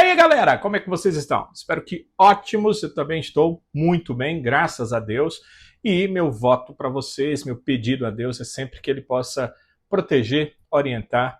aí, galera, como é que vocês estão? Espero que ótimos, eu também estou muito bem, graças a Deus. E meu voto para vocês, meu pedido a Deus é sempre que Ele possa proteger, orientar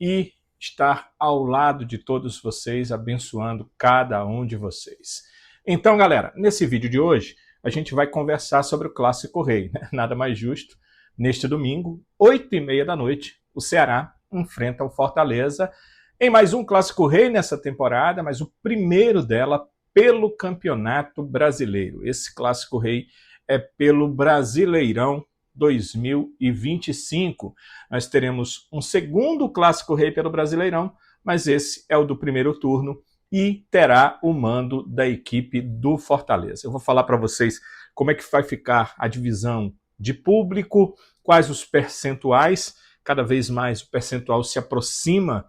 e estar ao lado de todos vocês, abençoando cada um de vocês. Então, galera, nesse vídeo de hoje, a gente vai conversar sobre o Clássico Rei, né? Nada mais justo, neste domingo, 8h30 da noite, o Ceará enfrenta o Fortaleza em mais um Clássico Rei nessa temporada, mas o primeiro dela pelo Campeonato Brasileiro. Esse Clássico Rei é pelo Brasileirão 2025. Nós teremos um segundo Clássico Rei pelo Brasileirão, mas esse é o do primeiro turno e terá o mando da equipe do Fortaleza. Eu vou falar para vocês como é que vai ficar a divisão de público, quais os percentuais, cada vez mais o percentual se aproxima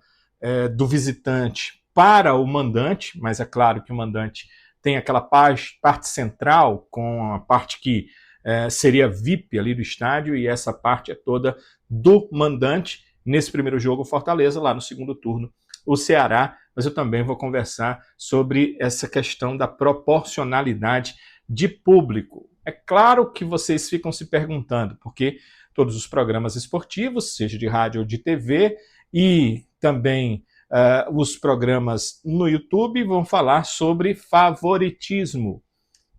do visitante para o mandante, mas é claro que o mandante tem aquela parte central com a parte que seria VIP ali do estádio, e essa parte é toda do mandante. Nesse primeiro jogo, o Fortaleza, lá no segundo turno, o Ceará, mas eu também vou conversar sobre essa questão da proporcionalidade de público. É claro que vocês ficam se perguntando, porque todos os programas esportivos, seja de rádio ou de TV, e também os programas no YouTube vão falar sobre favoritismo.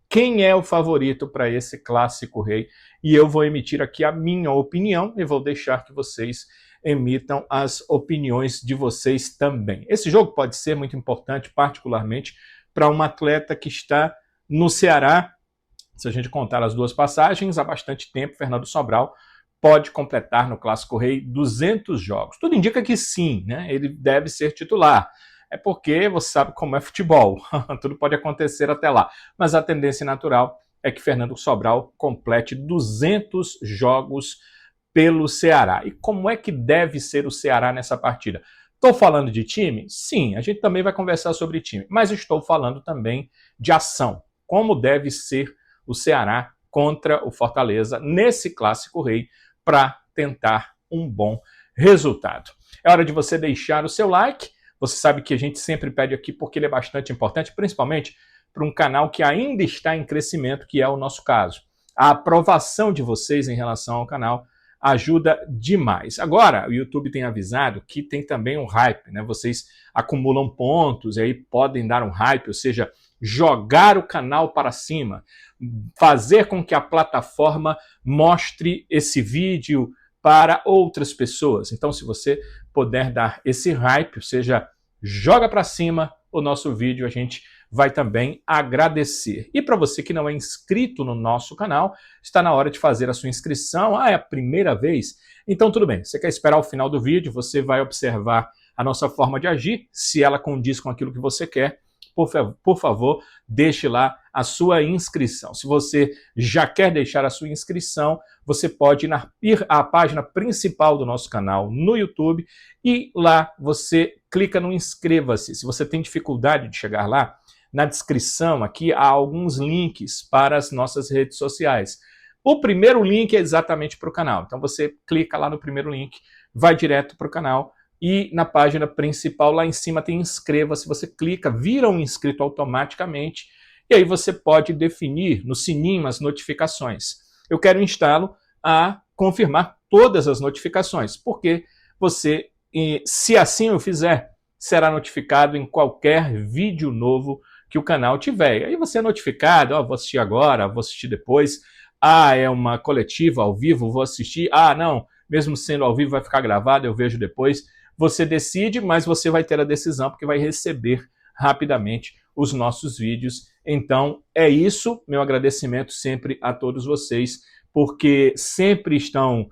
Quem é o favorito para esse Clássico Rei? E eu vou emitir aqui a minha opinião e vou deixar que vocês emitam as opiniões de vocês também. Esse jogo pode ser muito importante, particularmente para um atleta que está no Ceará. Se a gente contar as duas passagens, há bastante tempo, Fernando Sobral pode completar no Clássico Rei 200 jogos. Tudo indica que sim, né? Ele deve ser titular. É porque você sabe como é futebol, tudo pode acontecer até lá. Mas a tendência natural é que Fernando Sobral complete 200 jogos pelo Ceará. E como é que deve ser o Ceará nessa partida? Estou falando de time? Sim, a gente também vai conversar sobre time, mas estou falando também de ação. Como deve ser o Ceará contra o Fortaleza nesse Clássico Rei para tentar um bom resultado. É hora de você deixar o seu like. Você sabe que a gente sempre pede aqui porque ele é bastante importante, principalmente para um canal que ainda está em crescimento, que é o nosso caso. A aprovação de vocês em relação ao canal ajuda demais. Agora, o YouTube tem avisado que tem também um hype, né? Vocês acumulam pontos e aí podem dar um hype, ou seja, jogar o canal para cima, fazer com que a plataforma mostre esse vídeo para outras pessoas. Então, se você puder dar esse hype, ou seja, joga para cima o nosso vídeo, a gente vai também agradecer. E para você que não é inscrito no nosso canal, está na hora de fazer a sua inscrição. Ah, é a primeira vez? Então tudo bem, você quer esperar o final do vídeo, você vai observar a nossa forma de agir, se ela condiz com aquilo que você quer, por favor, deixe lá a sua inscrição. Se você já quer deixar a sua inscrição, você pode ir à página principal do nosso canal no YouTube e lá você clica no inscreva-se. Se você tem dificuldade de chegar lá, na descrição aqui há alguns links para as nossas redes sociais. O primeiro link é exatamente para o canal. Então você clica lá no primeiro link, vai direto para o canal. E na página principal, lá em cima, tem inscreva-se. Você clica, vira um inscrito automaticamente. E aí você pode definir no sininho as notificações. Eu quero instá-lo a confirmar todas as notificações, porque você, se assim o fizer, será notificado em qualquer vídeo novo que o canal tiver. Aí você é notificado, vou assistir agora, vou assistir depois. Ah, é uma coletiva ao vivo, vou assistir. Ah, não, mesmo sendo ao vivo vai ficar gravado, eu vejo depois. Você decide, mas você vai ter a decisão, porque vai receber rapidamente os nossos vídeos. Então, é isso. Meu agradecimento sempre a todos vocês, porque sempre estão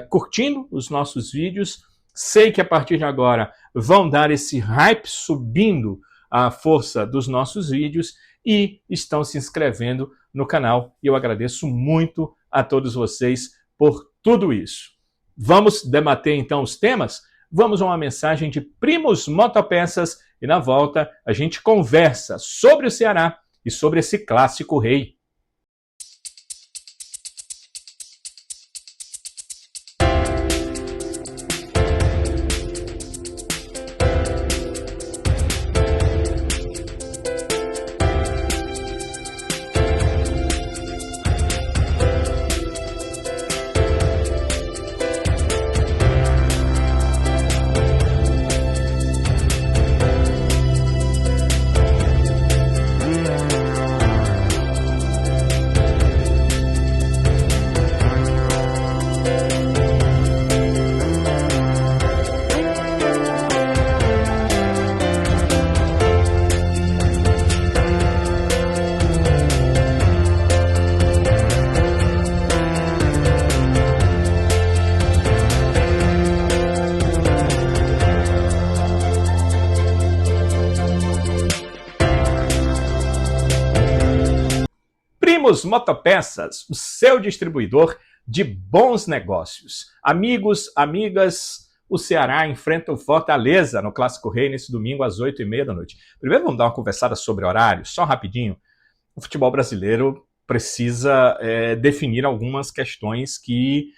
curtindo os nossos vídeos. Sei que a partir de agora vão dar esse hype, subindo a força dos nossos vídeos, e estão se inscrevendo no canal. E eu agradeço muito a todos vocês por tudo isso. Vamos debater então os temas? Vamos a uma mensagem de Primus Motopeças e na volta a gente conversa sobre o Ceará e sobre esse Clássico Rei. Primos Motopeças, o seu distribuidor de bons negócios. Amigos, amigas, o Ceará enfrenta o Fortaleza no Clássico Rei nesse domingo às 8h30 da noite. Primeiro vamos dar uma conversada sobre horário, só rapidinho. O futebol brasileiro precisa definir algumas questões que...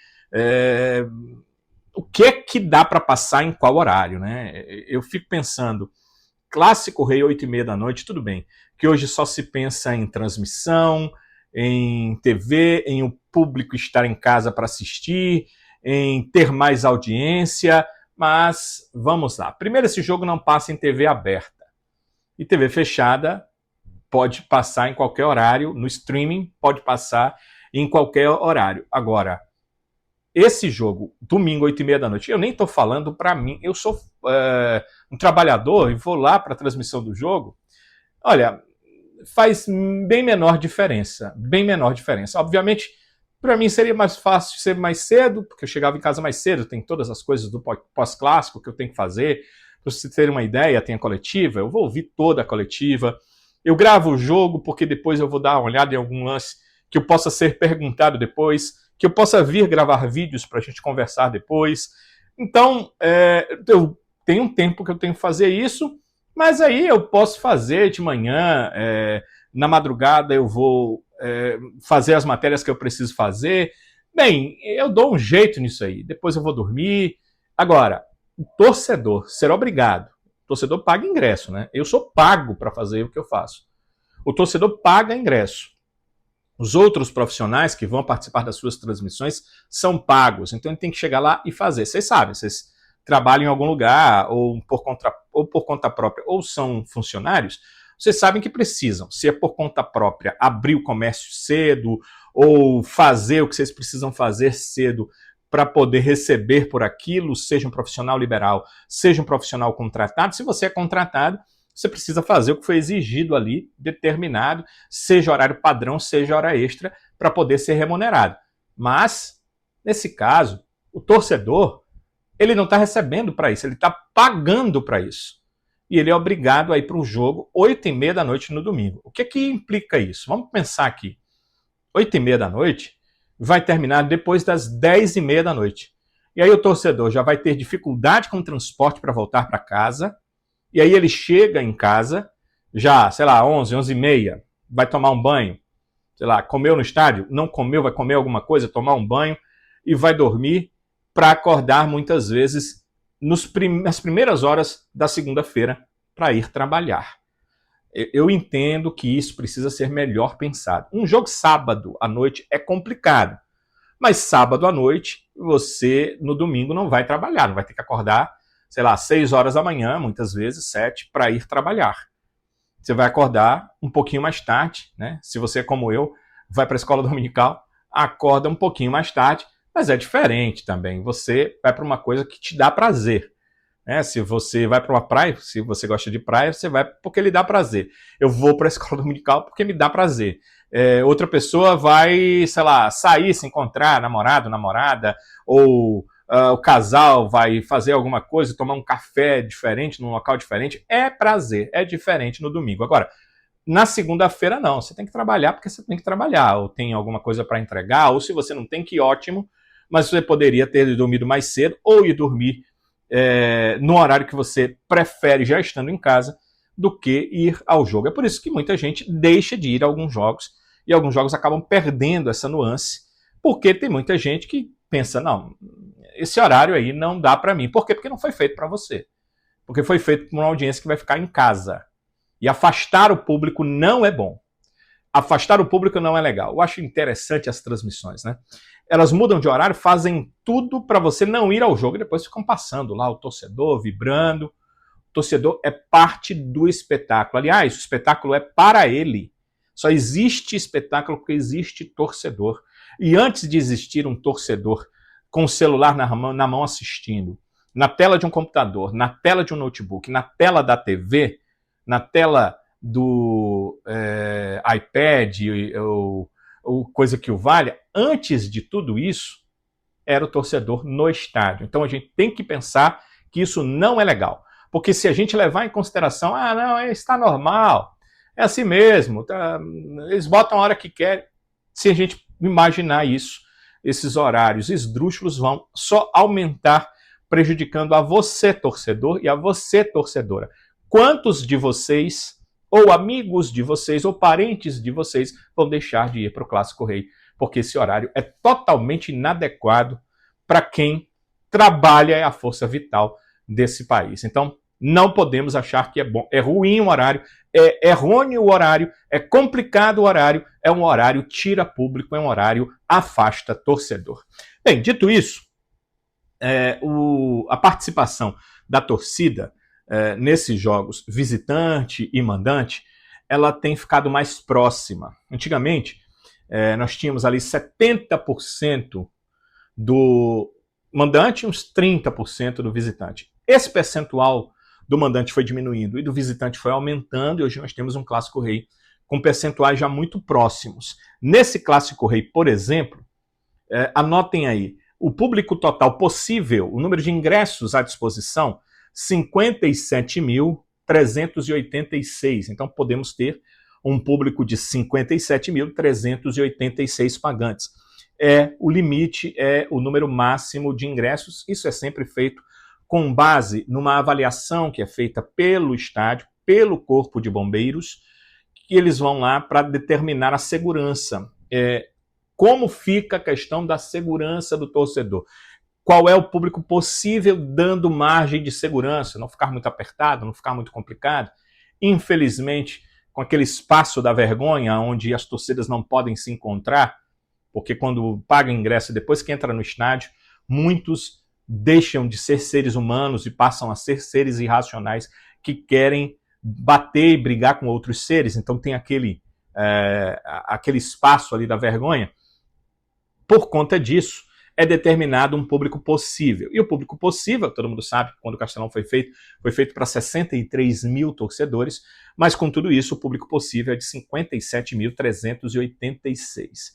o que dá para passar em qual horário, né? Eu fico pensando, Clássico Rei, 8h30 da noite, tudo bem, que hoje só se pensa em transmissão, em TV, em o público estar em casa para assistir, em ter mais audiência, mas vamos lá. Primeiro, esse jogo não passa em TV aberta. E TV fechada pode passar em qualquer horário, no streaming pode passar em qualquer horário. Agora, esse jogo, domingo, 8h30 da noite, eu nem estou falando para mim, eu sou um trabalhador e vou lá para a transmissão do jogo, olha, faz bem menor diferença, bem menor diferença. Obviamente, para mim seria mais fácil ser mais cedo, porque eu chegava em casa mais cedo, tem todas as coisas do pós-clássico que eu tenho que fazer. Para vocês terem uma ideia, tem a coletiva, eu vou ouvir toda a coletiva, eu gravo o jogo porque depois eu vou dar uma olhada em algum lance que eu possa ser perguntado depois, que eu possa vir gravar vídeos para a gente conversar depois. Então, eu tenho um tempo que eu tenho que fazer isso, mas aí eu posso fazer de manhã, na madrugada eu vou fazer as matérias que eu preciso fazer. Bem, eu dou um jeito nisso aí, depois eu vou dormir. Agora, o torcedor ser obrigado, o torcedor paga ingresso, né? Eu sou pago para fazer o que eu faço. O torcedor paga ingresso. Os outros profissionais que vão participar das suas transmissões são pagos, então ele tem que chegar lá e fazer. Vocês sabem, vocês trabalham em algum lugar, ou por conta própria, ou são funcionários, vocês sabem que precisam, se é por conta própria, abrir o comércio cedo, ou fazer o que vocês precisam fazer cedo para poder receber por aquilo, seja um profissional liberal, seja um profissional contratado. Se você é contratado, você precisa fazer o que foi exigido ali, determinado, seja horário padrão, seja hora extra, para poder ser remunerado. Mas, nesse caso, o torcedor, ele não está recebendo para isso, ele está pagando para isso. E ele é obrigado a ir para um jogo 8h30 da noite no domingo. O que implica isso? Vamos pensar aqui. 8h30 da noite vai terminar depois das 10h30 da noite. E aí o torcedor já vai ter dificuldade com o transporte para voltar para casa. E aí ele chega em casa, já, sei lá, 11, 11h30, vai tomar um banho, sei lá, comeu no estádio, não comeu, vai comer alguma coisa, tomar um banho e vai dormir para acordar muitas vezes nas primeiras horas da segunda-feira para ir trabalhar. Eu entendo que isso precisa ser melhor pensado. Um jogo sábado à noite é complicado, mas sábado à noite você no domingo não vai trabalhar, não vai ter que acordar, sei lá, 6 horas da manhã, muitas vezes 7, para ir trabalhar. Você vai acordar um pouquinho mais tarde, né? Se você, como eu, vai para a escola dominical, acorda um pouquinho mais tarde, mas é diferente também. Você vai para uma coisa que te dá prazer, né? Se você vai para uma praia, se você gosta de praia, você vai porque lhe dá prazer. Eu vou para a escola dominical porque me dá prazer. Outra pessoa vai, sei lá, sair, se encontrar, namorado, namorada, ou o casal vai fazer alguma coisa, tomar um café diferente, num local diferente, é prazer, é diferente no domingo. Agora, na segunda-feira não, você tem que trabalhar porque você tem que trabalhar, ou tem alguma coisa para entregar, ou se você não tem, que ótimo, mas você poderia ter dormido mais cedo, ou ir dormir no horário que você prefere, já estando em casa, do que ir ao jogo. É por isso que muita gente deixa de ir a alguns jogos, e alguns jogos acabam perdendo essa nuance, porque tem muita gente que pensa, não, esse horário aí não dá para mim. Por quê? Porque não foi feito para você. Porque foi feito para uma audiência que vai ficar em casa. E afastar o público não é bom. Afastar o público não é legal. Eu acho interessante as transmissões, né? Elas mudam de horário, fazem tudo para você não ir ao jogo e depois ficam passando lá o torcedor, vibrando. O torcedor é parte do espetáculo. Aliás, o espetáculo é para ele. Só existe espetáculo porque existe torcedor. E antes de existir um torcedor com o celular na mão assistindo, na tela de um computador, na tela de um notebook, na tela da TV, na tela do iPad ou coisa que o valha, antes de tudo isso, era o torcedor no estádio. Então a gente tem que pensar que isso não é legal. Porque se a gente levar em consideração, não, está normal, é assim mesmo, eles botam a hora que querem, Se a gente imaginar isso, esses horários esdrúxulos vão só aumentar, prejudicando a você, torcedor, e a você, torcedora. Quantos de vocês, ou amigos de vocês, ou parentes de vocês, vão deixar de ir para o Clássico Rei? Porque esse horário é totalmente inadequado para quem trabalha, é a força vital desse país. Então, não podemos achar que é bom. É ruim o horário, é errôneo o horário, é complicado o horário, é um horário tira público, é um horário afasta torcedor. Bem, dito isso, a participação da torcida nesses jogos visitante e mandante, ela tem ficado mais próxima. Antigamente, nós tínhamos ali 70% do mandante e uns 30% do visitante. Esse percentual do mandante foi diminuindo e do visitante foi aumentando, e hoje nós temos um Clássico Rei com percentuais já muito próximos. Nesse Clássico Rei, por exemplo, anotem aí, o público total possível, o número de ingressos à disposição, 57.386. Então podemos ter um público de 57.386 pagantes. O limite, é o número máximo de ingressos. Isso é sempre feito com base numa avaliação que é feita pelo estádio, pelo Corpo de Bombeiros, que eles vão lá para determinar a segurança. Como fica a questão da segurança do torcedor? Qual é o público possível dando margem de segurança? Não ficar muito apertado, não ficar muito complicado. Infelizmente, com aquele espaço da vergonha, onde as torcidas não podem se encontrar, porque quando paga ingresso, depois que entra no estádio, muitos deixam de ser seres humanos e passam a ser seres irracionais que querem bater e brigar com outros seres. Então tem aquele espaço ali da vergonha. Por conta disso, é determinado um público possível. E o público possível, todo mundo sabe, quando o Castelão foi feito para 63 mil torcedores, mas com tudo isso, o público possível é de 57.386.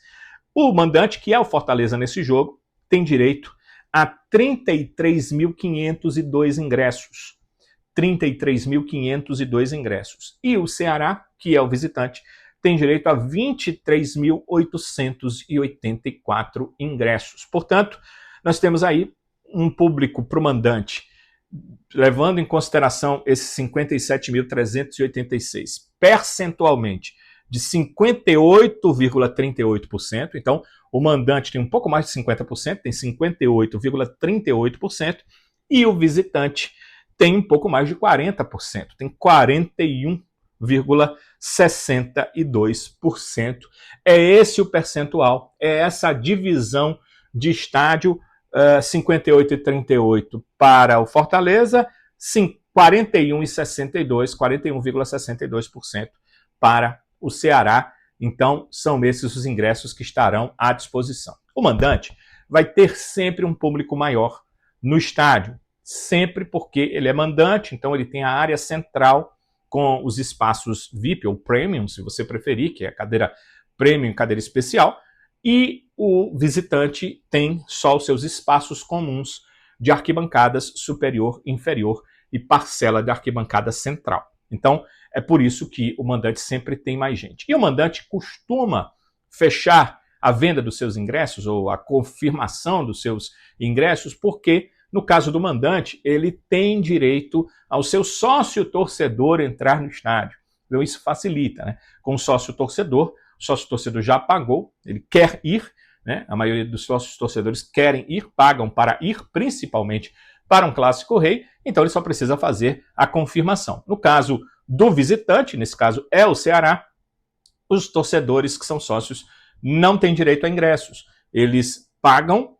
O mandante, que é o Fortaleza nesse jogo, tem direito a 33.502 ingressos. 33.502 ingressos. E o Ceará, que é o visitante, tem direito a 23.884 ingressos. Portanto, nós temos aí um público para o mandante, levando em consideração esses 57.386, percentualmente de 58,38%. Então, o mandante tem um pouco mais de 50%, tem 58,38%, e o visitante tem um pouco mais de 40%, tem 41,62%. É esse o percentual, é essa divisão de estádio, 58 e 38 para o Fortaleza, 41,62% para o Ceará. Então, são esses os ingressos que estarão à disposição. O mandante vai ter sempre um público maior no estádio, sempre, porque ele é mandante, então ele tem a área central com os espaços VIP ou Premium, se você preferir, que é a cadeira Premium, cadeira especial, e o visitante tem só os seus espaços comuns de arquibancadas superior, inferior e parcela de arquibancada central. Então, é por isso que o mandante sempre tem mais gente. E o mandante costuma fechar a venda dos seus ingressos ou a confirmação dos seus ingressos, porque no caso do mandante, ele tem direito ao seu sócio torcedor entrar no estádio. Então isso facilita, né? Com o sócio torcedor já pagou, ele quer ir, né? A maioria dos sócios torcedores querem ir, pagam para ir, principalmente para um Clássico Rei, então ele só precisa fazer a confirmação. No caso do visitante, nesse caso é o Ceará, os torcedores que são sócios não têm direito a ingressos. Eles pagam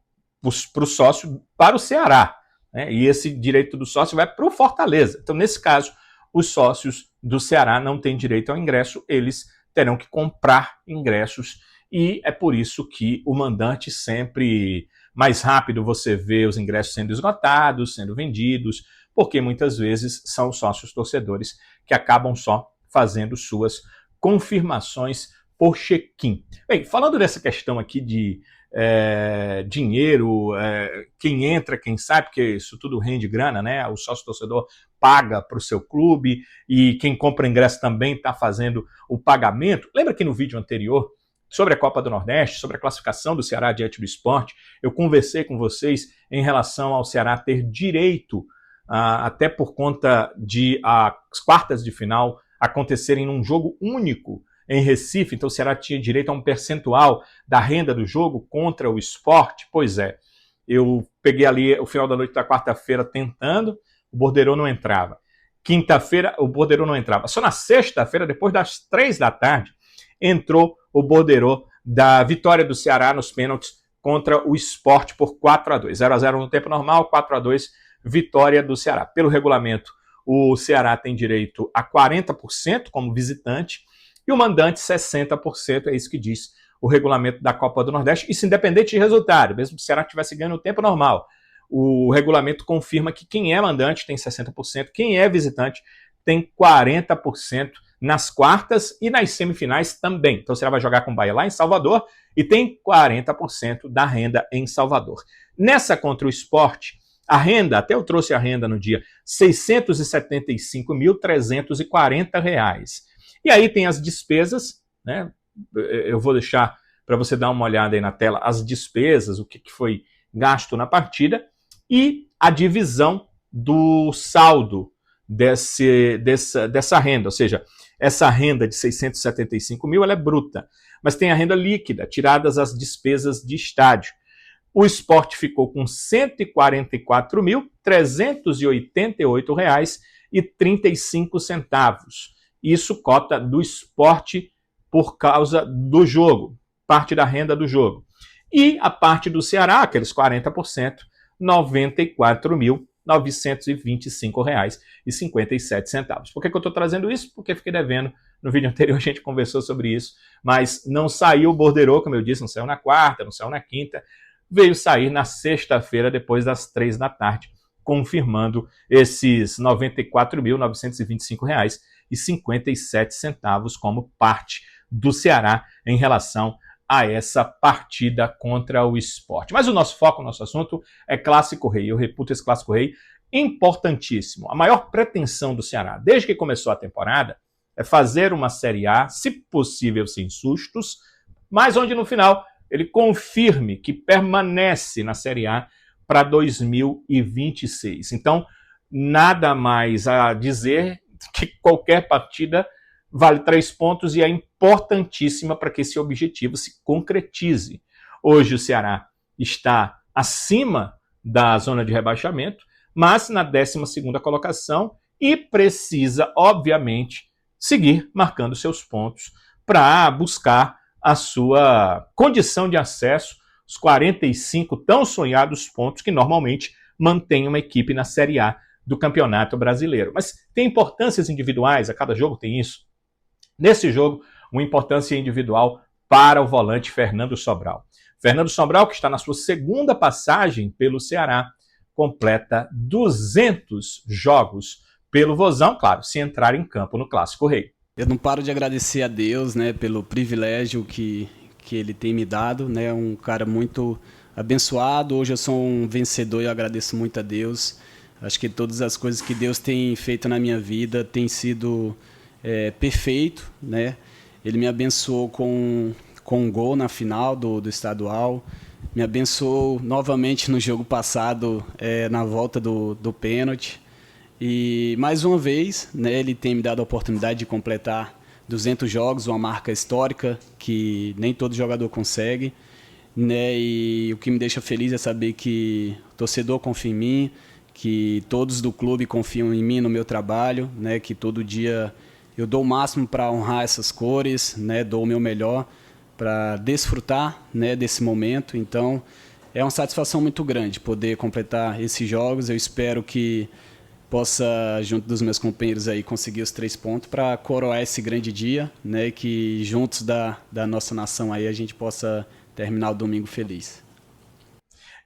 para o sócio, para o Ceará, né? E esse direito do sócio vai para o Fortaleza. Então, nesse caso, os sócios do Ceará não têm direito ao ingresso, eles terão que comprar ingressos, e é por isso que o mandante sempre mais rápido você vê os ingressos sendo esgotados, sendo vendidos, porque muitas vezes são os sócios torcedores que acabam só fazendo suas confirmações por check-in. Bem, falando dessa questão aqui de dinheiro, quem entra, quem sai, porque isso tudo rende grana, né? O sócio torcedor paga para o seu clube e quem compra ingresso também está fazendo o pagamento. Lembra que no vídeo anterior sobre a Copa do Nordeste, sobre a classificação do Ceará diante do Sport. Eu conversei com vocês em relação ao Ceará ter direito, até por conta de as quartas de final acontecerem num jogo único em Recife, então o Ceará tinha direito a um percentual da renda do jogo contra o Sport. Pois é, eu peguei ali o final da noite da quarta-feira tentando, o borderô não entrava. Quinta-feira, o borderô não entrava. Só na sexta-feira, depois das 3 da tarde, entrou o borderô da vitória do Ceará nos pênaltis contra o Sport por 4-2. 0-0 no tempo normal, 4-2, vitória do Ceará. Pelo regulamento, o Ceará tem direito a 40% como visitante e o mandante 60%, é isso que diz o regulamento da Copa do Nordeste, isso independente de resultado, mesmo que o Ceará estivesse ganhando no tempo normal. O regulamento confirma que quem é mandante tem 60%, quem é visitante tem 40% nas quartas e nas semifinais também. Então o Ceará vai jogar com o Bahia lá em Salvador e tem 40% da renda em Salvador. Nessa contra o Sport, a renda, até eu trouxe a renda no dia, R$ 675.340. E aí tem as despesas, né? Eu vou deixar para você dar uma olhada aí na tela, as despesas, o que foi gasto na partida, e a divisão do saldo dessa renda, ou seja, essa renda de 675 mil ela é bruta, mas tem a renda líquida, tiradas as despesas de estádio. O Sport ficou com R$ 144.388,35. Isso cota do Sport por causa do jogo, parte da renda do jogo. E a parte do Ceará, aqueles 40%, R$ 94.925,57. Por que eu estou trazendo isso? Porque fiquei devendo. No vídeo anterior a gente conversou sobre isso, mas não saiu o borderô, como eu disse, não saiu na quarta, não saiu na quinta, veio sair na sexta-feira, depois das 3 da tarde, confirmando esses R$ 94.925,57 como parte do Ceará em relação a essa partida contra o Sport. Mas o nosso foco, o nosso assunto é Clássico Rei. Eu reputo esse Clássico Rei importantíssimo. A maior pretensão do Ceará, desde que começou a temporada, é fazer uma Série A, se possível sem sustos, mas onde no final ele confirme que permanece na Série A para 2026. Então, nada mais a dizer que qualquer partida vale 3 pontos e é importantíssima para que esse objetivo se concretize. Hoje o Ceará está acima da zona de rebaixamento, mas na 12ª colocação e precisa, obviamente, seguir marcando seus pontos para buscar a sua condição de acesso, os 45 tão sonhados pontos que normalmente mantém uma equipe na Série A do Campeonato Brasileiro. Mas tem importâncias individuais, a cada jogo tem isso. Nesse jogo, uma importância individual para o volante Fernando Sobral. Fernando Sobral, que está na sua segunda passagem pelo Ceará, completa 200 jogos pelo Vozão, claro, se entrar em campo no Clássico Rei. Eu não paro de agradecer a Deus, né, pelo privilégio que Ele tem me dado, né, um cara muito abençoado. Hoje eu sou um vencedor e eu agradeço muito a Deus. Acho que todas as coisas que Deus tem feito na minha vida têm sido perfeito, né? Ele me abençoou com um gol na final do estadual, me abençoou novamente no jogo passado, na volta do pênalti. E mais uma vez, né, ele tem me dado a oportunidade de completar 200 jogos, uma marca histórica que nem todo jogador consegue, né? E o que me deixa feliz é saber que o torcedor confia em mim, que todos do clube confiam em mim, no meu trabalho, né? Que todo dia eu dou o máximo para honrar essas cores, né? Dou o meu melhor para desfrutar, né, desse momento. Então, é uma satisfação muito grande poder completar esses jogos. Eu espero que possa, junto dos meus companheiros aí, conseguir os 3 pontos para coroar esse grande dia, né? Que juntos da nossa nação aí a gente possa terminar o domingo feliz.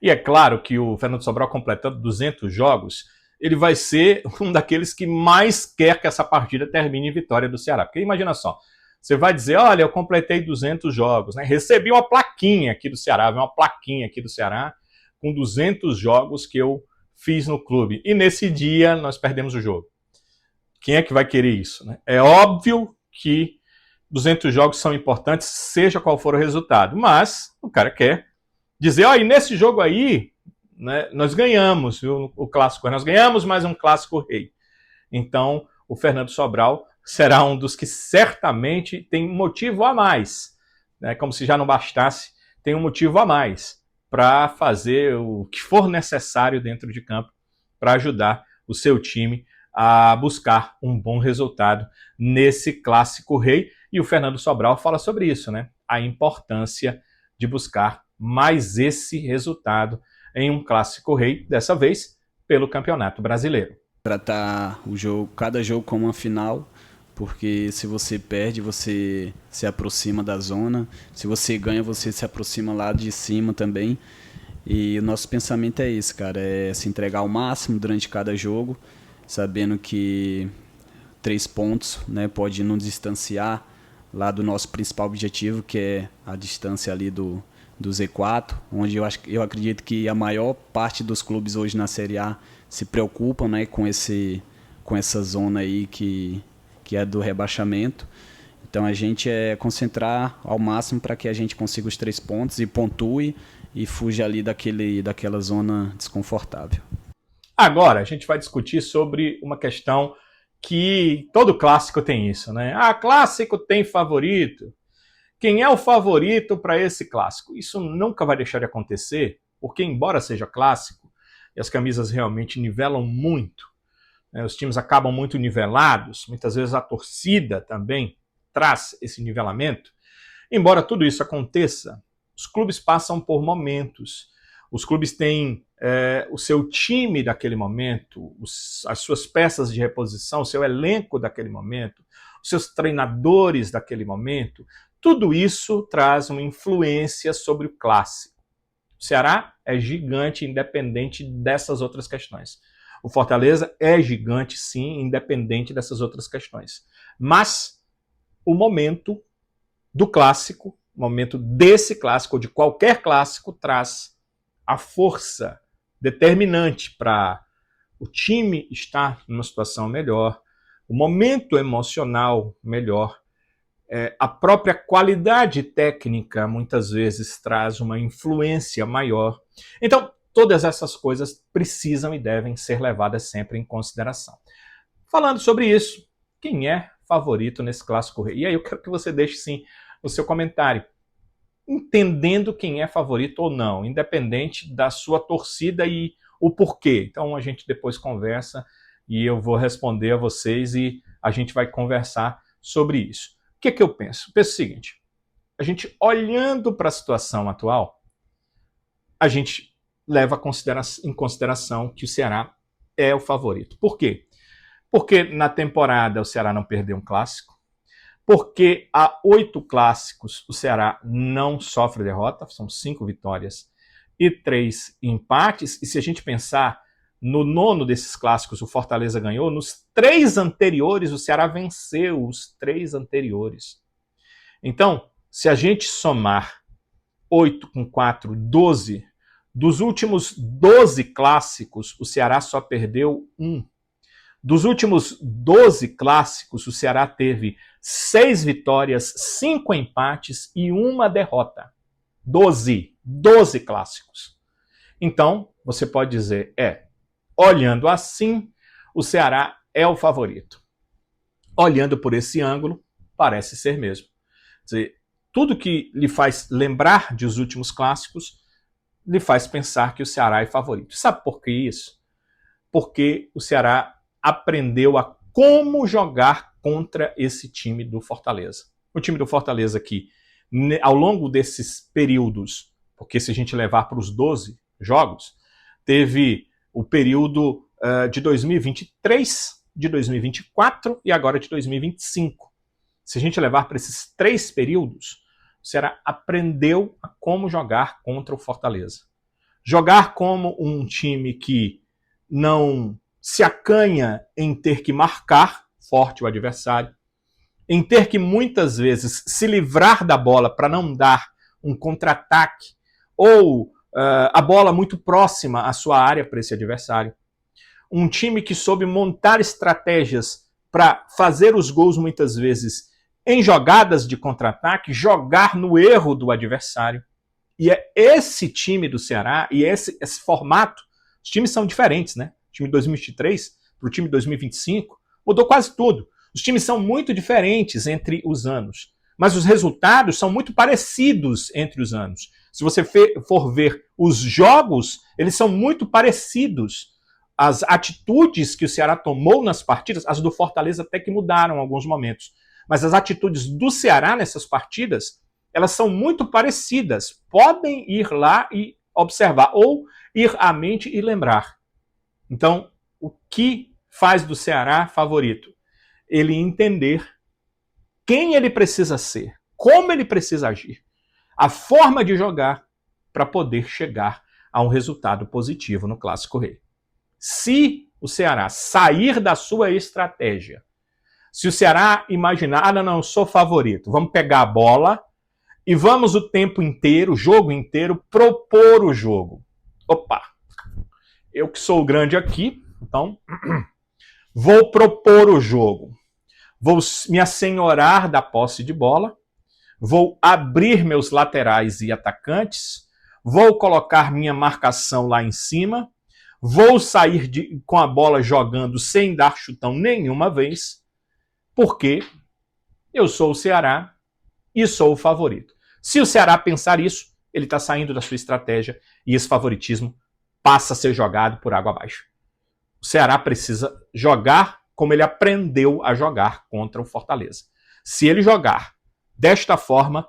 E é claro que o Fernando Sobral, completando 200 jogos, ele vai ser um daqueles que mais quer que essa partida termine em vitória do Ceará. Porque imagina só, você vai dizer, olha, eu completei 200 jogos, né? Recebi uma plaquinha aqui do Ceará, uma plaquinha aqui do Ceará com 200 jogos que eu fiz no clube. E nesse dia nós perdemos o jogo. Quem é que vai querer isso, né? É óbvio que 200 jogos são importantes, seja qual for o resultado. Mas o cara quer dizer, ó, e nesse jogo aí, né, nós ganhamos, viu, o Clássico, nós ganhamos mais um Clássico Rei. Então, o Fernando Sobral será um dos que certamente tem motivo a mais, né, como se já não bastasse, tem um motivo a mais para fazer o que for necessário dentro de campo para ajudar o seu time a buscar um bom resultado nesse Clássico Rei. E o Fernando Sobral fala sobre isso, né? A importância de buscar mais esse resultado em um Clássico Rei, dessa vez pelo Campeonato Brasileiro. Tratar o jogo, cada jogo como uma final, porque se você perde, você se aproxima da zona, se você ganha, você se aproxima lá de cima também. E o nosso pensamento é esse, cara, é se entregar ao máximo durante cada jogo, sabendo que 3 pontos, né, pode nos distanciar lá do nosso principal objetivo, que é a distância ali do Z4, onde eu acredito que a maior parte dos clubes hoje na Série A se preocupam, né, com essa zona aí que é do rebaixamento. Então a gente é concentrar ao máximo para que a gente consiga os 3 pontos e pontue e fuja ali daquela zona desconfortável. Agora a gente vai discutir sobre uma questão que todo clássico tem isso, né? Ah, clássico tem favorito. Quem é o favorito para esse clássico? Isso nunca vai deixar de acontecer, porque embora seja clássico, e as camisas realmente nivelam muito, né, os times acabam muito nivelados, muitas vezes a torcida também traz esse nivelamento. Embora tudo isso aconteça, os clubes passam por momentos, os clubes têm o seu time daquele momento, as suas peças de reposição, o seu elenco daquele momento, os seus treinadores daquele momento, tudo isso traz uma influência sobre o clássico. O Ceará é gigante, independente dessas outras questões. O Fortaleza é gigante, sim, independente dessas outras questões. Mas o momento do clássico, o momento desse clássico, ou de qualquer clássico, traz a força determinante para o time estar numa situação melhor, o momento emocional melhor, a própria qualidade técnica muitas vezes traz uma influência maior. Então, todas essas coisas precisam e devem ser levadas sempre em consideração. Falando sobre isso, quem é favorito nesse Clássico Rei? E aí eu quero que você deixe sim o seu comentário, entendendo quem é favorito ou não, independente da sua torcida e o porquê. Então a gente depois conversa e eu vou responder a vocês e a gente vai conversar sobre isso. O que eu penso? Penso o seguinte, a gente olhando para a situação atual, a gente leva em consideração que o Ceará é o favorito. Por quê? Porque na temporada o Ceará não perdeu um clássico, porque há 8 clássicos o Ceará não sofre derrota, são 5 vitórias e 3 empates, e se a gente pensar no 9º desses clássicos o Fortaleza ganhou, nos 3 anteriores o Ceará venceu os 3 anteriores. Então, se a gente somar 8 com 4, 12, dos últimos 12 clássicos o Ceará só perdeu 1. Dos últimos 12 clássicos, o Ceará teve 6 vitórias, 5 empates e 1 derrota. 12 clássicos. Então, você pode dizer, olhando assim, o Ceará é o favorito. Olhando por esse ângulo, parece ser mesmo. Quer dizer, tudo que lhe faz lembrar de os últimos clássicos, lhe faz pensar que o Ceará é favorito. Sabe por que isso? Porque o Ceará aprendeu a como jogar contra esse time do Fortaleza. O time do Fortaleza que, ao longo desses períodos, porque se a gente levar para os 12 jogos, teve o período de 2023, de 2024 e agora de 2025. Se a gente levar para esses 3 períodos, o Ceará aprendeu a como jogar contra o Fortaleza. Jogar como um time que não se acanha em ter que marcar forte o adversário, em ter que muitas vezes se livrar da bola para não dar um contra-ataque ou a bola muito próxima à sua área para esse adversário. Um time que soube montar estratégias para fazer os gols muitas vezes em jogadas de contra-ataque, jogar no erro do adversário. E é esse time do Ceará, e esse formato, os times são diferentes, né? O time de 2023 para o time de 2025 mudou quase tudo. Os times são muito diferentes entre os anos, mas os resultados são muito parecidos entre os anos. Se você for ver os jogos, eles são muito parecidos. As atitudes que o Ceará tomou nas partidas, as do Fortaleza até que mudaram em alguns momentos, mas as atitudes do Ceará nessas partidas, elas são muito parecidas. Podem ir lá e observar, ou ir à mente e lembrar. Então, o que faz do Ceará favorito? Ele entender quem ele precisa ser, como ele precisa agir, a forma de jogar para poder chegar a um resultado positivo no Clássico Rei. Se o Ceará sair da sua estratégia, se o Ceará imaginar, não, eu sou favorito, vamos pegar a bola e vamos o tempo inteiro, o jogo inteiro, propor o jogo. Opa, eu que sou o grande aqui, então vou propor o jogo. Vou me assenhorar da posse de bola, vou abrir meus laterais e atacantes, vou colocar minha marcação lá em cima, vou sair com a bola jogando sem dar chutão nenhuma vez, porque eu sou o Ceará e sou o favorito. Se o Ceará pensar isso, ele está saindo da sua estratégia e esse favoritismo passa a ser jogado por água abaixo. O Ceará precisa jogar como ele aprendeu a jogar contra o Fortaleza. Se ele jogar desta forma,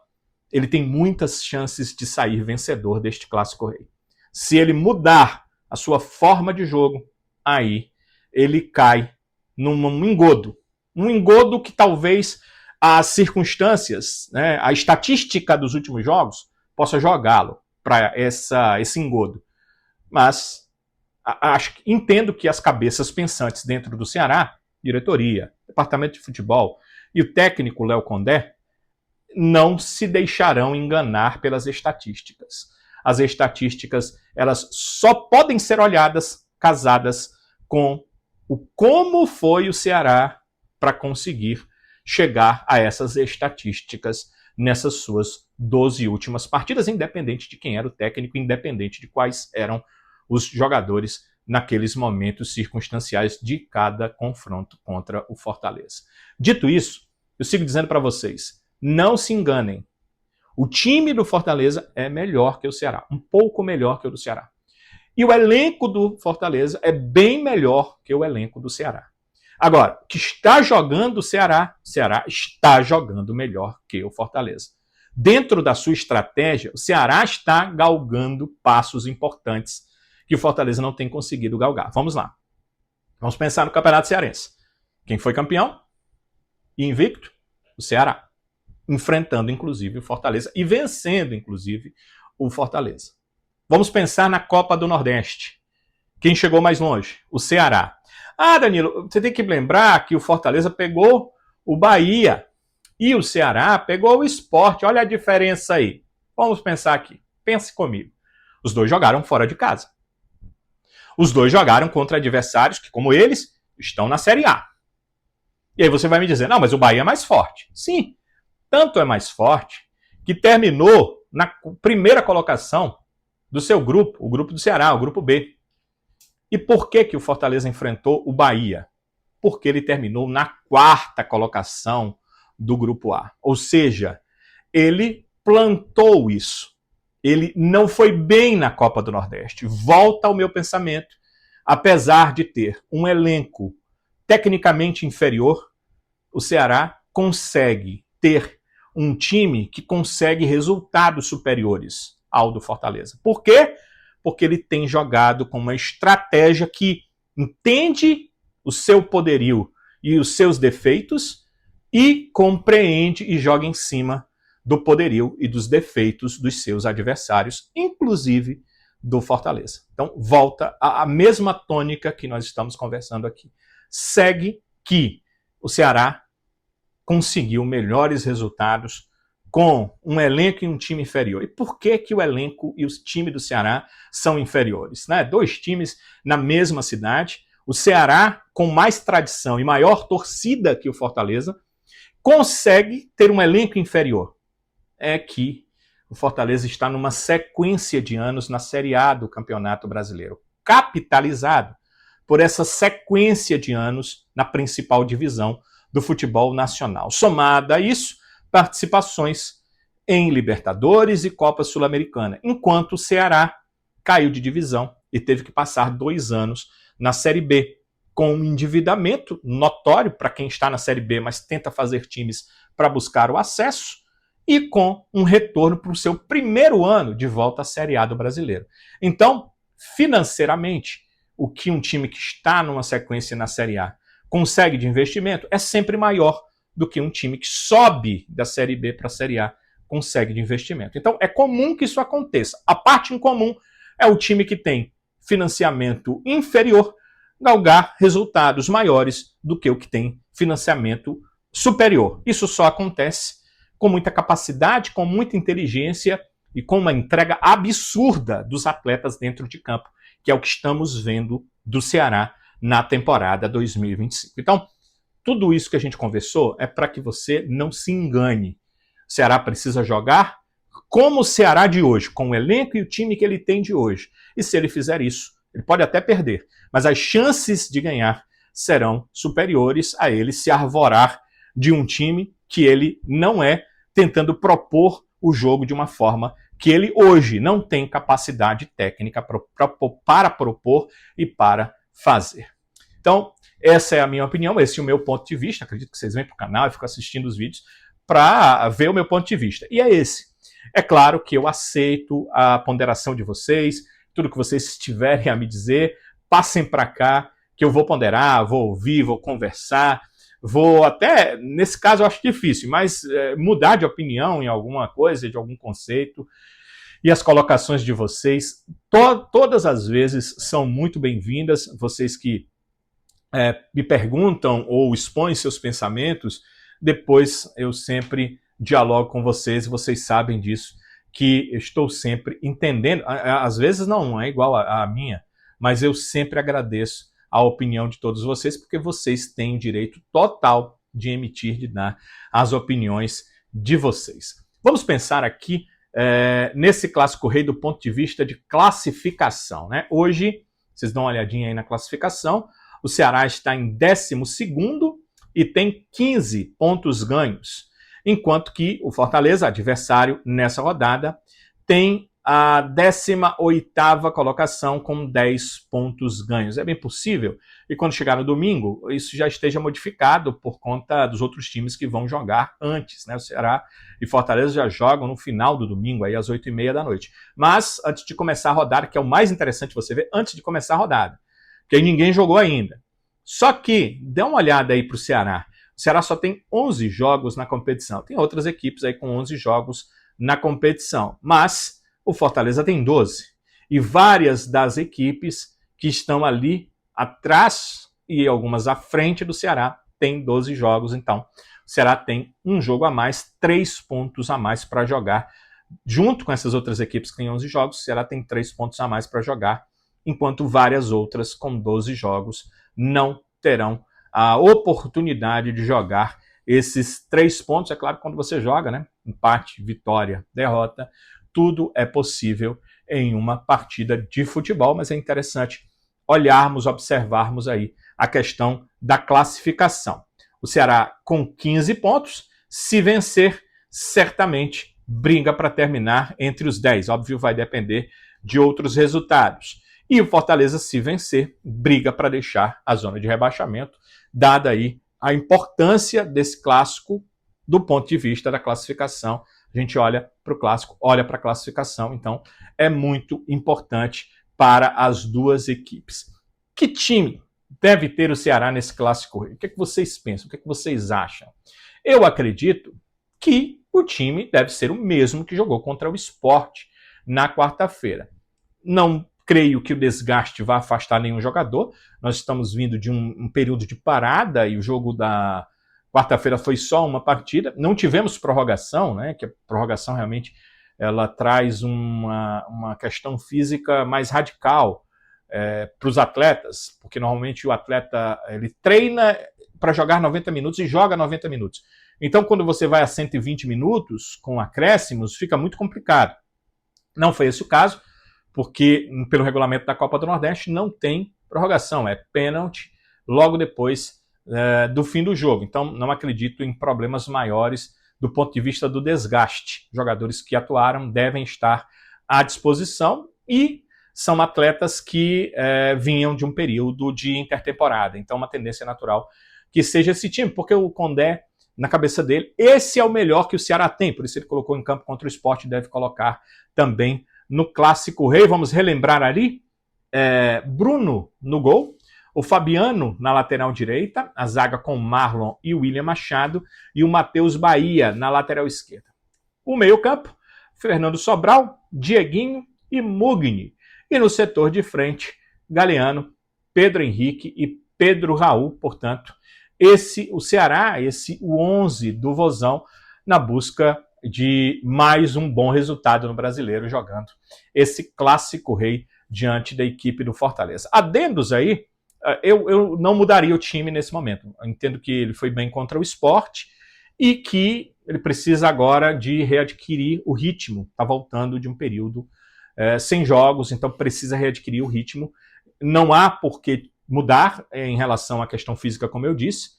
ele tem muitas chances de sair vencedor deste Clássico Rei. Se ele mudar a sua forma de jogo, aí ele cai num engodo. Um engodo que talvez as circunstâncias, né, a estatística dos últimos jogos possa jogá-lo para esse engodo. Mas entendo que as cabeças pensantes dentro do Ceará, diretoria, departamento de futebol e o técnico Léo Condé, não se deixarão enganar pelas estatísticas. As estatísticas, elas só podem ser olhadas casadas com o como foi o Ceará para conseguir chegar a essas estatísticas nessas suas 12 últimas partidas, independente de quem era o técnico, independente de quais eram os jogadores naqueles momentos circunstanciais de cada confronto contra o Fortaleza. Dito isso, eu sigo dizendo para vocês, não se enganem. O time do Fortaleza é melhor que o Ceará, um pouco melhor que o do Ceará. E o elenco do Fortaleza é bem melhor que o elenco do Ceará. Agora, que está jogando o Ceará está jogando melhor que o Fortaleza. Dentro da sua estratégia, o Ceará está galgando passos importantes que o Fortaleza não tem conseguido galgar. Vamos lá. Vamos pensar no Campeonato Cearense. Quem foi campeão e invicto? O Ceará. Enfrentando, inclusive, o Fortaleza e vencendo, inclusive, o Fortaleza. Vamos pensar na Copa do Nordeste. Quem chegou mais longe? O Ceará. Ah, Danilo, você tem que lembrar que o Fortaleza pegou o Bahia e o Ceará pegou o Sport. Olha a diferença aí. Vamos pensar aqui. Pense comigo. Os dois jogaram fora de casa. Os dois jogaram contra adversários que, como eles, estão na Série A. E aí você vai me dizer, não, mas o Bahia é mais forte. Sim, tanto é mais forte que terminou na primeira colocação do seu grupo, o grupo do Ceará, o grupo B. E por que o Fortaleza enfrentou o Bahia? Porque ele terminou na 4ª colocação do grupo A. Ou seja, ele plantou isso. Ele não foi bem na Copa do Nordeste. Volta ao meu pensamento. Apesar de ter um elenco tecnicamente inferior, o Ceará consegue ter um time que consegue resultados superiores ao do Fortaleza. Por quê? Porque ele tem jogado com uma estratégia que entende o seu poderio e os seus defeitos e compreende e joga em cima do poderio e dos defeitos dos seus adversários, inclusive do Fortaleza. Então, volta à mesma tônica que nós estamos conversando aqui. Segue que o Ceará conseguiu melhores resultados com um elenco e um time inferior. E por que o elenco e o time do Ceará são inferiores? Né? 2 times na mesma cidade, o Ceará com mais tradição e maior torcida que o Fortaleza, consegue ter um elenco inferior. É que o Fortaleza está numa sequência de anos na Série A do Campeonato Brasileiro, capitalizado por essa sequência de anos na principal divisão do futebol nacional. Somada a isso, participações em Libertadores e Copa Sul-Americana, enquanto o Ceará caiu de divisão e teve que passar 2 anos na Série B, com um endividamento notório para quem está na Série B, mas tenta fazer times para buscar o acesso, e com um retorno para o seu primeiro ano de volta à Série A do Brasileiro. Então, financeiramente, o que um time que está numa sequência na Série A consegue de investimento é sempre maior do que um time que sobe da Série B para a Série A consegue de investimento. Então, é comum que isso aconteça. A parte incomum é o time que tem financiamento inferior galgar resultados maiores do que o que tem financiamento superior. Isso só acontece com muita capacidade, com muita inteligência e com uma entrega absurda dos atletas dentro de campo, que é o que estamos vendo do Ceará na temporada 2025. Então, tudo isso que a gente conversou é para que você não se engane. O Ceará precisa jogar como o Ceará de hoje, com o elenco e o time que ele tem de hoje. E se ele fizer isso, ele pode até perder, mas as chances de ganhar serão superiores a ele se arvorar de um time que ele não é, tentando propor o jogo de uma forma que ele hoje não tem capacidade técnica para propor e para fazer. Então, essa é a minha opinião, esse é o meu ponto de vista. Acredito que vocês vêm para o canal e ficam assistindo os vídeos para ver o meu ponto de vista. E é esse. É claro que eu aceito a ponderação de vocês, tudo que vocês tiverem a me dizer, passem para cá, que eu vou ponderar, vou ouvir, vou conversar, vou até, nesse caso eu acho difícil, mas mudar de opinião em alguma coisa, de algum conceito. E as colocações de vocês, todas as vezes, são muito bem-vindas. Vocês que me perguntam ou expõem seus pensamentos, depois eu sempre dialogo com vocês, e vocês sabem disso, que eu estou sempre entendendo. Às vezes não é igual à minha, mas eu sempre agradeço a opinião de todos vocês, porque vocês têm o direito total de emitir, de dar as opiniões de vocês. Vamos pensar aqui nesse Clássico Rei do ponto de vista de classificação, né? Hoje, vocês dão uma olhadinha aí na classificação, o Ceará está em 12º e tem 15 pontos ganhos, enquanto que o Fortaleza, adversário nessa rodada, tem a 18ª colocação com 10 pontos ganhos. É bem possível que quando chegar no domingo, isso já esteja modificado por conta dos outros times que vão jogar antes, né? O Ceará e Fortaleza já jogam no final do domingo, aí às 8h30 da noite. Mas antes de começar a rodada, que é o mais interessante você ver, antes de começar a rodada, porque ninguém jogou ainda. Só que, dê uma olhada aí para o Ceará. O Ceará só tem 11 jogos na competição. Tem outras equipes aí com 11 jogos na competição, mas o Fortaleza tem 12. E várias das equipes que estão ali atrás e algumas à frente do Ceará têm 12 jogos. Então, o Ceará tem um jogo a mais, 3 pontos a mais para jogar. Junto com essas outras equipes que têm 11 jogos, o Ceará tem 3 pontos a mais para jogar, enquanto várias outras com 12 jogos não terão a oportunidade de jogar esses 3 pontos. É claro que quando você joga, né? Empate, vitória, derrota, tudo é possível em uma partida de futebol, mas é interessante olharmos, observarmos aí a questão da classificação. O Ceará com 15 pontos, se vencer, certamente briga para terminar entre os 10. Óbvio, vai depender de outros resultados. E o Fortaleza, se vencer, briga para deixar a zona de rebaixamento, dada aí a importância desse clássico do ponto de vista da classificação. A gente olha para o clássico, olha para a classificação, então é muito importante para as duas equipes. Que time deve ter o Ceará nesse Clássico Rei? O que é que vocês pensam? O que é que vocês acham? Eu acredito que o time deve ser o mesmo que jogou contra o Sport na quarta-feira. Não creio que o desgaste vá afastar nenhum jogador. Nós estamos vindo de um período de parada e o jogo da quarta-feira foi só uma partida. Não tivemos prorrogação, né? Que a prorrogação realmente ela traz uma questão física mais radical para os atletas, porque normalmente o atleta ele treina para jogar 90 minutos e joga 90 minutos. Então, quando você vai a 120 minutos com acréscimos, fica muito complicado. Não foi esse o caso, porque pelo regulamento da Copa do Nordeste não tem prorrogação, é pênalti logo depois do fim do jogo. Então, não acredito em problemas maiores do ponto de vista do desgaste. Jogadores que atuaram devem estar à disposição e são atletas que vinham de um período de intertemporada. Então, uma tendência natural que seja esse time, porque o Condé, na cabeça dele, esse é o melhor que o Ceará tem, por isso ele colocou em campo contra o Sport e deve colocar também no Clássico Rei. Vamos relembrar ali, Bruno no gol, o Fabiano na lateral direita, a zaga com Marlon e William Machado, e o Matheus Bahia na lateral esquerda. O meio-campo, Fernando Sobral, Dieguinho e Mugni. E no setor de frente, Galeano, Pedro Henrique e Pedro Raul. Portanto, o Ceará, o 11 do Vozão, na busca de mais um bom resultado no Brasileiro, jogando esse Clássico Rei diante da equipe do Fortaleza. Adendos aí, eu não mudaria o time nesse momento. Eu entendo que ele foi bem contra o Sport e que ele precisa agora de readquirir o ritmo. Está voltando de um período sem jogos, então precisa readquirir o ritmo. Não há por que mudar em relação à questão física, como eu disse.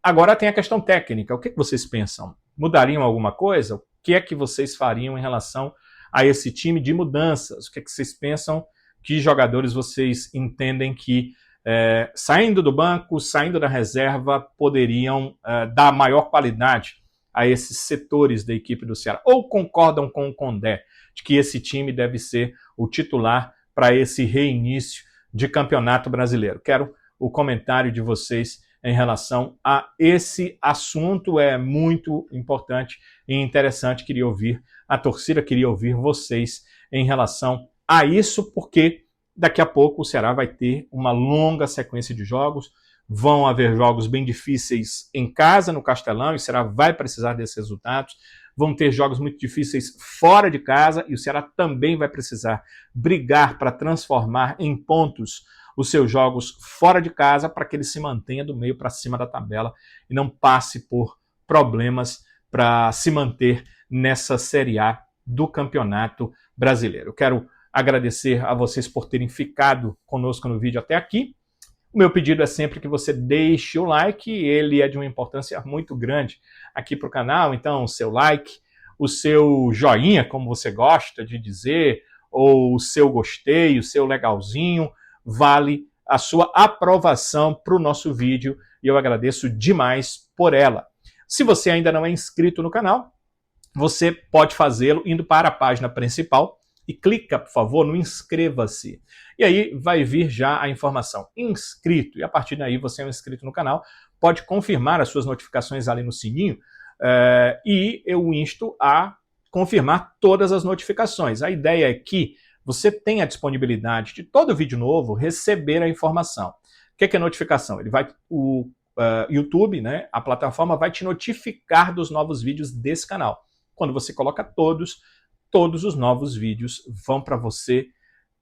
Agora tem a questão técnica. O que vocês pensam? Mudariam alguma coisa? O que é que vocês fariam em relação a esse time de mudanças? O que é que vocês pensam? Que jogadores vocês entendem que, saindo do banco, saindo da reserva, poderiam dar maior qualidade a esses setores da equipe do Ceará? Ou concordam com o Condé de que esse time deve ser o titular para esse reinício de campeonato brasileiro? Quero o comentário de vocês em relação a esse assunto. É muito importante e interessante. Queria ouvir a torcida, queria ouvir vocês em relação a isso, porque daqui a pouco o Ceará vai ter uma longa sequência de jogos. Vão haver jogos bem difíceis em casa, no Castelão, e o Ceará vai precisar desses resultados. Vão ter jogos muito difíceis fora de casa, e o Ceará também vai precisar brigar para transformar em pontos os seus jogos fora de casa, para que ele se mantenha do meio para cima da tabela e não passe por problemas para se manter nessa Série A do Campeonato Brasileiro. Eu quero agradecer a vocês por terem ficado conosco no vídeo até aqui. O meu pedido é sempre que você deixe o like, ele é de uma importância muito grande aqui para o canal. Então, o seu like, o seu joinha, como você gosta de dizer, ou o seu gostei, o seu legalzinho, vale a sua aprovação para o nosso vídeo, e eu agradeço demais por ela. Se você ainda não é inscrito no canal, você pode fazê-lo indo para a página principal e clica, por favor, no inscreva-se. E aí vai vir já a informação inscrito, e a partir daí você é um inscrito no canal, pode confirmar as suas notificações ali no sininho, e eu insto a confirmar todas as notificações. A ideia é que você tenha a disponibilidade de todo vídeo novo receber a informação. O que é notificação? O YouTube, né, a plataforma, vai te notificar dos novos vídeos desse canal. Quando você coloca todos os novos vídeos vão para você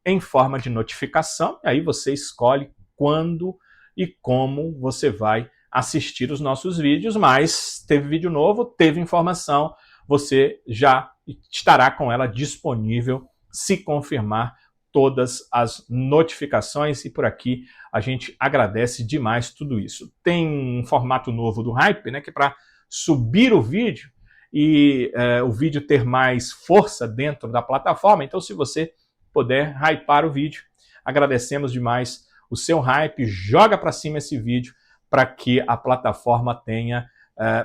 em forma de notificação, e aí você escolhe quando e como você vai assistir os nossos vídeos. Mas teve vídeo novo, teve informação, você já estará com ela disponível se confirmar todas as notificações, e por aqui a gente agradece demais tudo isso. Tem um formato novo do Hype, né, que é para subir o vídeo e o vídeo ter mais força dentro da plataforma. Então, se você puder hypar o vídeo, agradecemos demais o seu hype. Joga para cima esse vídeo para que a plataforma tenha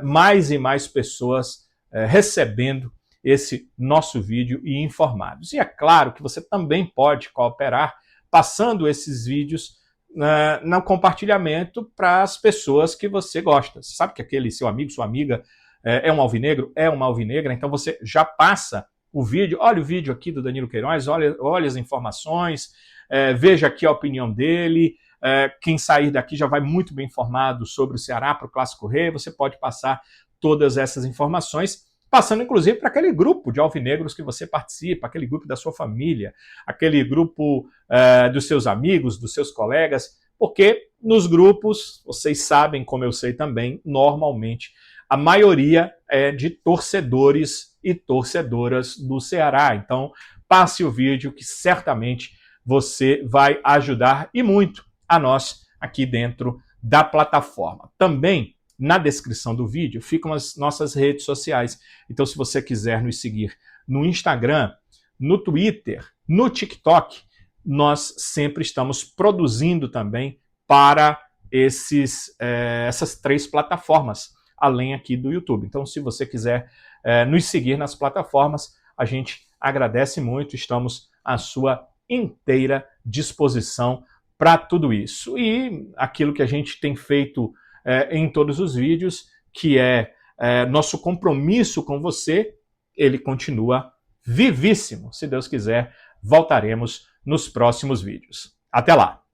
mais e mais pessoas recebendo esse nosso vídeo e informados. E é claro que você também pode cooperar passando esses vídeos no compartilhamento para as pessoas que você gosta. Você sabe que aquele seu amigo, sua amiga é um alvinegro, é uma alvinegra, então você já passa o vídeo, olha o vídeo aqui do Danilo Queiroz, olha as informações, veja aqui a opinião dele, quem sair daqui já vai muito bem informado sobre o Ceará para o Clássico Rei. Você pode passar todas essas informações, passando inclusive para aquele grupo de alvinegros que você participa, aquele grupo da sua família, aquele grupo dos seus amigos, dos seus colegas, porque nos grupos, vocês sabem, como eu sei também, normalmente a maioria é de torcedores e torcedoras do Ceará. Então, passe o vídeo que certamente você vai ajudar e muito a nós aqui dentro da plataforma. Também, na descrição do vídeo, ficam as nossas redes sociais. Então, se você quiser nos seguir no Instagram, no Twitter, no TikTok, nós sempre estamos produzindo também para essas 3 plataformas, além aqui do YouTube. Então, se você quiser nos seguir nas plataformas, a gente agradece muito, estamos à sua inteira disposição para tudo isso. E aquilo que a gente tem feito em todos os vídeos, que é nosso compromisso com você, ele continua vivíssimo. Se Deus quiser, voltaremos nos próximos vídeos. Até lá!